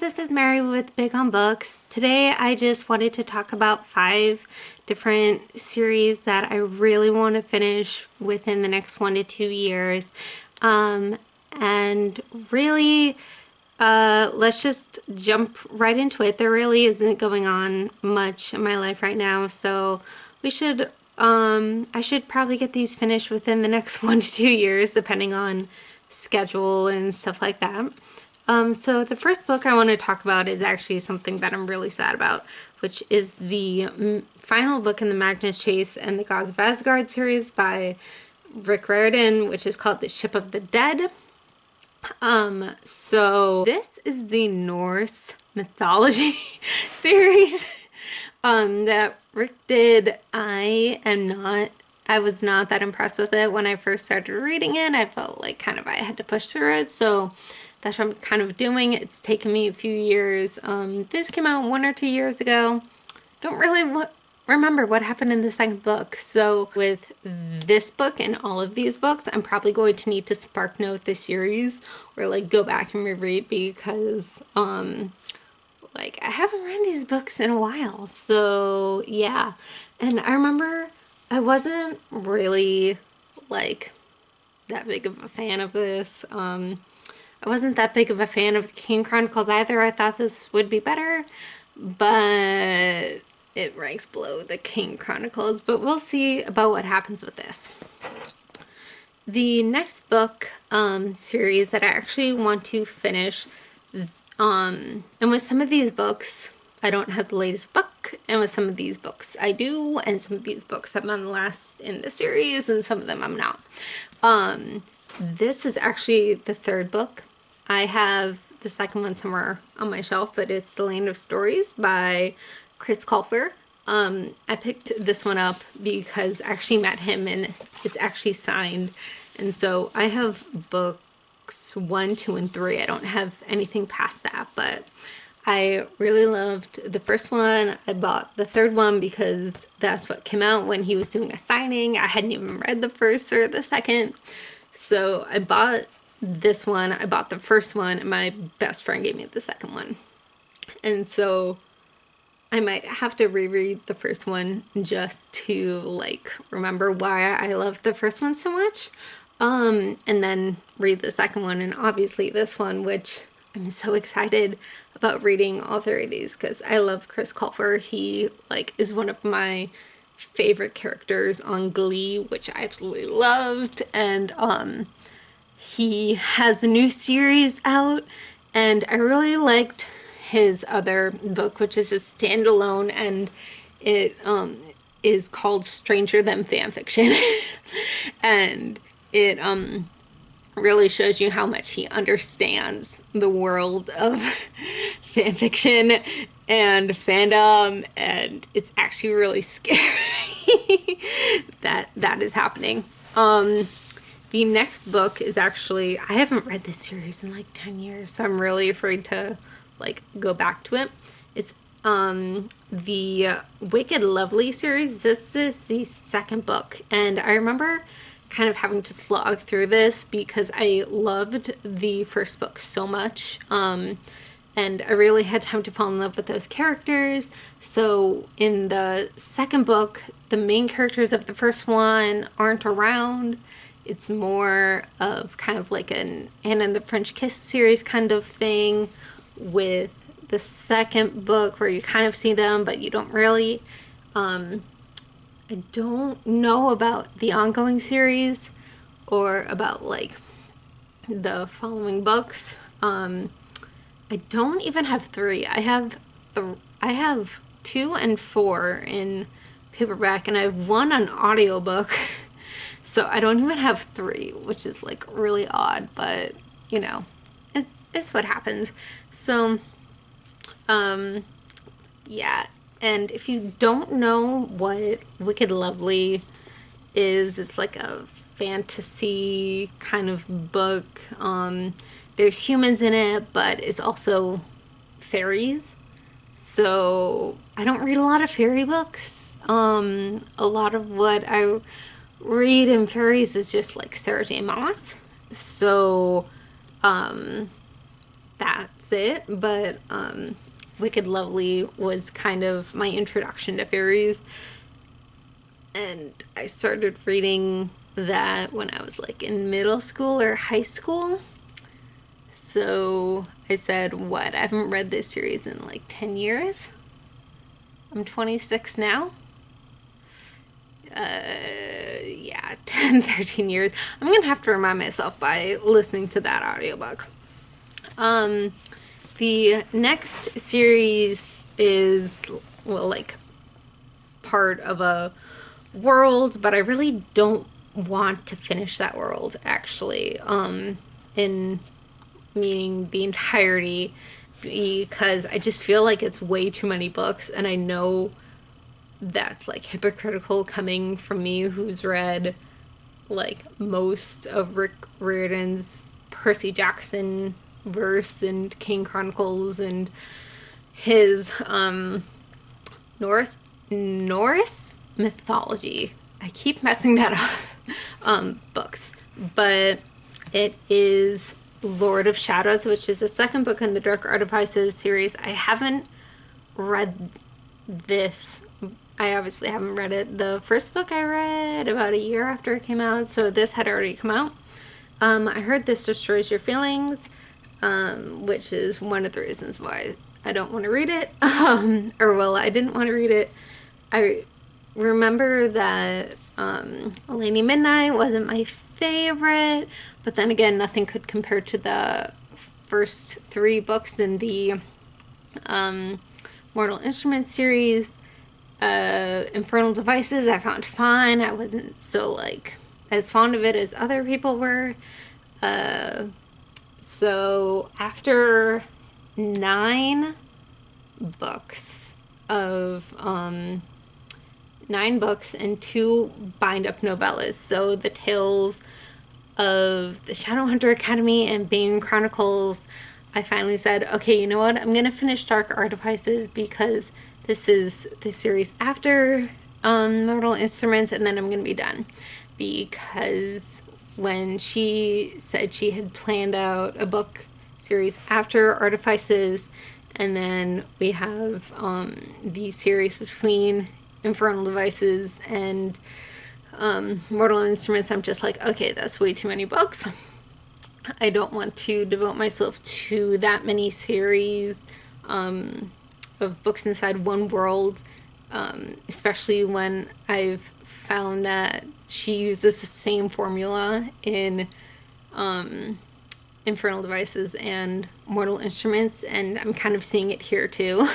this is Mary with Big on Books. Today I just wanted to talk about 5 different series that I really want to finish within the next 1 to 2 years. And really, let's just jump right into it. There really isn't going on much in my life right now, so we should, I should probably get these finished within the next 1 to 2 years, depending on schedule and stuff like that. So the first book I want to talk about is actually something that I'm really sad about, which is the final book in the Magnus Chase and the Gods of Asgard series by Rick Riordan, which is called The Ship of the Dead. So this is the Norse mythology series that Rick did. I was not that impressed with it when I first started reading it. I felt like kind of I had to push through it, so that's what I'm kind of doing. It's taken me a few years. This came out 1 or 2 years ago. Don't really remember what happened in the second book. So with this book and all of these books, I'm probably going to need to spark note the series or like go back and reread because like I haven't read these books in a while. So yeah, and I remember I wasn't really like that big of a fan of this. I wasn't that big of a fan of the King Chronicles either. I thought this would be better, but it ranks below the King Chronicles, but we'll see about what happens with this. The next book series that I actually want to finish, and with some of these books, I don't have the latest book, and with some of these books I do, and some of these books I'm on the last in the series, and some of them I'm not. This is actually the third book. I have the second one somewhere on my shelf, but it's The Land of Stories by Chris Colfer. I picked this one up because I actually met him and it's actually signed. And so I have books 1, 2, and 3. I don't have anything past that, but I really loved the first one. I bought the third one because that's what came out when he was doing a signing. I hadn't even read the first or the second. So I bought this one, I bought the first one, and my best friend gave me the second one. And so I might have to reread the first one just to like remember why I loved the first one so much. And then read the second one, and obviously this one, which I'm so excited about reading all 3 of these because I love Chris Colfer. He like is one of my favorite characters on Glee, which I absolutely loved, and he has a new series out, and I really liked his other book, which is a standalone, and it is called Stranger Than Fanfiction. And it really shows you how much he understands the world of fanfiction and fandom, and it's actually really scary that is happening. The next book is actually, I haven't read this series in like 10 years, so I'm really afraid to like go back to it. It's the Wicked Lovely series. This is the second book, and I remember kind of having to slog through this because I loved the first book so much, and I really had time to fall in love with those characters. So in the second book, the main characters of the first one aren't around. It's more of kind of like an Anna and the French Kiss series kind of thing, with the second book where you kind of see them, but you don't really. I don't know about the ongoing series or about like the following books. I don't even have 3. I have 2 and 4 in paperback, and I have 1 on audiobook. So I don't even have 3, which is like really odd, but you know, it's what happens. So, yeah. And if you don't know what Wicked Lovely is, it's like a fantasy kind of book. There's humans in it, but it's also fairies. So I don't read a lot of fairy books. A lot of what I read in fairies is just like Sarah J. Maas. So that that's it. But Wicked Lovely was kind of my introduction to fairies, and I started reading that when I was like in middle school or high school. So I said, what? I haven't read this series in like 10 years. I'm 26 now. Yeah, 10, 13 years. I'm gonna have to remind myself by listening to that audiobook. The next series is, well, like part of a world, but I really don't want to finish that world, actually, in meaning the entirety, because I just feel like it's way too many books, and I know that's like hypocritical coming from me who's read like most of Rick Riordan's Percy Jackson verse and King Chronicles and his Norse mythology. I keep messing that up. Books, but it is Lord of Shadows, which is the second book in the Dark Artifices series. I haven't read this. I obviously haven't read it. The first book I read about a year after it came out, so this had already come out. I heard this destroys your feelings, which is one of the reasons why I don't want to read it. I didn't want to read it. I remember that Lady Midnight wasn't my favorite, but then again, nothing could compare to the first three books in the Mortal Instruments series. Infernal Devices I found fine. I wasn't so like as fond of it as other people were. So after 9 books of 9 books and 2 bind-up novellas, so the Tales of the Shadowhunter Academy and Bane Chronicles, I finally said, okay, you know what? I'm gonna finish Dark Artifices because this is the series after Mortal Instruments, and then I'm gonna be done. Because when she said she had planned out a book series after Artifices, and then we have the series between Infernal Devices and Mortal Instruments, I'm just like, okay, that's way too many books. I don't want to devote myself to that many series of books inside one world, especially when I've found that she uses the same formula in Infernal Devices and Mortal Instruments, and I'm kind of seeing it here too.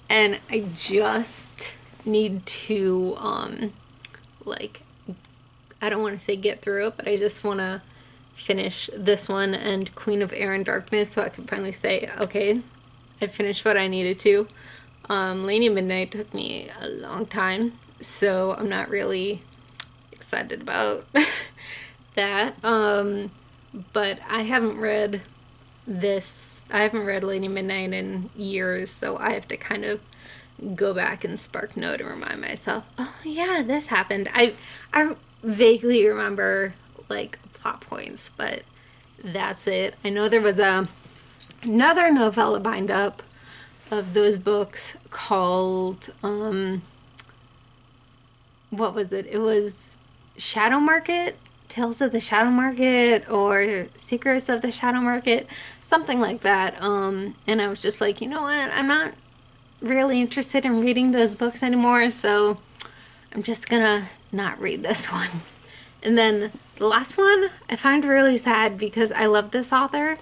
And I just need to I don't want to say get through it, but I just want to finish this one and Queen of Air and Darkness so I can finally say, okay, I finished what I needed to. Lady Midnight took me a long time, so I'm not really excited about that. But I haven't read Lady Midnight in years, so I have to kind of go back and spark note and remind myself, oh yeah, this happened. I vaguely remember like plot points, but that's it. I know there was another novella bind up of those books called what was it? It was Shadow Market, Tales of the Shadow Market, or Secrets of the Shadow Market, something like that. And I was just like, you know what? I'm not really interested in reading those books anymore, so I'm just gonna not read this one. And then the last one I find really sad because I love this author,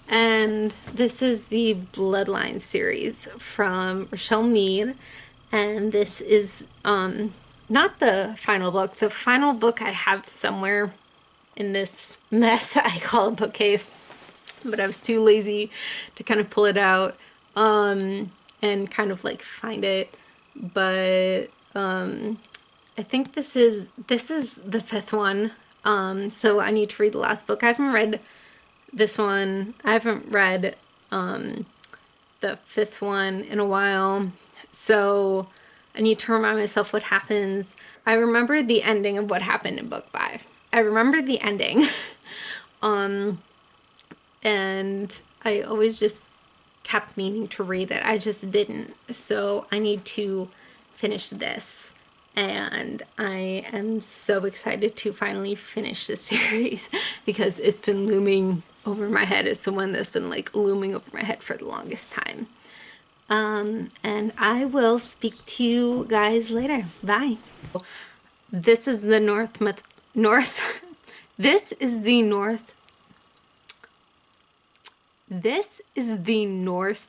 and this is the Bloodline series from Rochelle Mead, and this is not the final book. The final book I have somewhere in this mess I call a bookcase, but I was too lazy to kind of pull it out and kind of like find it. But I think this is the 5th one. So I need to read the last book. I haven't read this one. I haven't read the 5th one in a while. So I need to remind myself what happens. I remember the ending of what happened in book 5. I remember the ending. And I always just kept meaning to read it. I just didn't. So I need to finish this. And I am so excited to finally finish this series because it's been looming over my head. It's the one that's been like looming over my head for the longest time. And I will speak to you guys later. Bye. This is the Norse. This is the North. This is the Norse